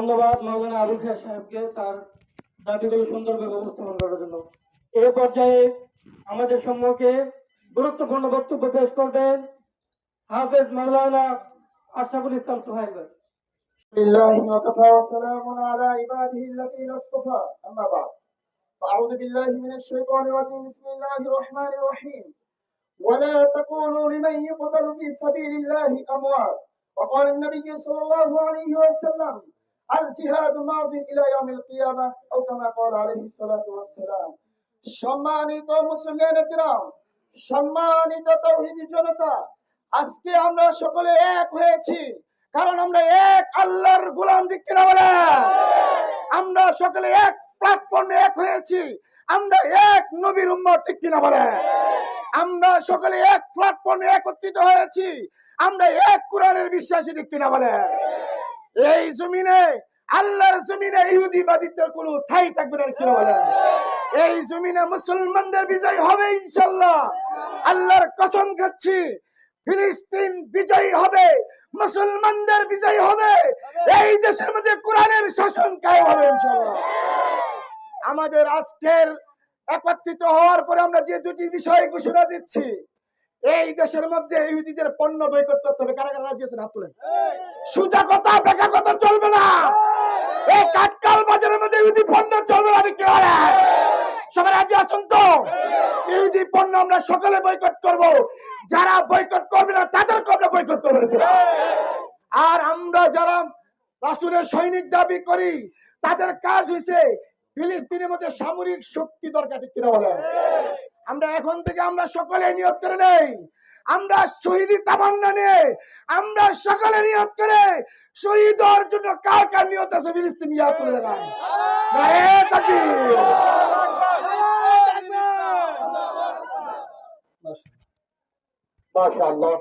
ধন্যবাদ মাওলানা আবুল খায়ের সাহেবকে তার দাবিগুলো সুন্দরভাবে উপস্থাপন করার জন্য। এ পর্যায়ে আমাদের সম্মুখে গুরুত্বপূর্ণ বক্তব্য পেশ করবেন হাফেজ মাওলানা আশরাফুল ইসলাম সোহাইল। لله وكفى وسلام على عباده الذين اصطفى أما بعد فأعوذ بالله من الشيطان الرجيم بسم الله الرحمن الرحيم ولا تقولوا لمن يقتل في سبيل الله أموات وقال النبي صلى الله عليه وسلم الجهاد ماض إلى يوم القيامة أو كما قال عليه الصلاة والسلام সম্মানিত মুসলিম কিরাম, সম্মানিত তাওহীদি জনতা, আজকে আমরা সকলে এক হয়েছি কারণ আমরা এক আল্লাহর গোলাম, ঠিক কিনা বলেন? আমরা সকলে এক প্ল্যাটফর্মে এক হয়েছি, আমরা এক নবীর উম্মত, ঠিক কিনা বলেন? আমরা সকলে এক প্ল্যাটফর্মে একত্রিত হয়েছি, আমরা এক কোরআনের বিশ্বাসী, ঠিক কিনা বলেন? এই জমিনে, আল্লাহর জমিনে ইহুদিবাদীদের কোনো ঠাঁই থাকবে না, ঠিক কিনা বলেন? এই জমিনে মুসলমানদের বিজয় হবে ইনশাআল্লাহ, আল্লাহর কসম খাচ্ছি। ফিলিস্তিন বিজয়ী হবে, মুসলমানদের বিজয় হবে, এই দেশের মধ্যে কোরআনের শাসন কায়েম হবে ইনশাআল্লাহ। আমাদের আজকের একত্রিত হওয়ার পরে আমরা যে দুটি বিষয় ঘোষণা দিচ্ছি, এই দেশের মধ্যে ইহুদিদের পণ্য বয়কট করতে হবে। কারা কারা রাজি আছেন হাত তোলেন। সোজা কথা, বেকার কথা চলবে না। এই কাটকাল বাজারের মধ্যে ইহুদি পণ্য চলবে না, ঠিক কি? সবাই রাজি আছেন তো? ইহুদি পণ্য আমরা সকলে বয়কট করব, যারা বয়কট করবে না তাদেরকে আমরা বয়কট করব। আর আমরা যারা রাসূলের সৈনিক দাবি করি, তাদের কাজ হইছে ফিলিস্তিনের মধ্যে সামরিক শক্তি দরকার, ঠিক কিনা বলেন? আমরা এখন থেকে আমরা সকলে নিয়ত করে নেই, আমরা শহীদি তামান্না নিয়ে আমরা সকলে নিয়ত করে শহীদ হওয়ার জন্য কার কার নিয়ত আছে ফিলিস্তিন নিয়ত করে দেখায়। নারে তাকবীর। মাশাআল্লাহ।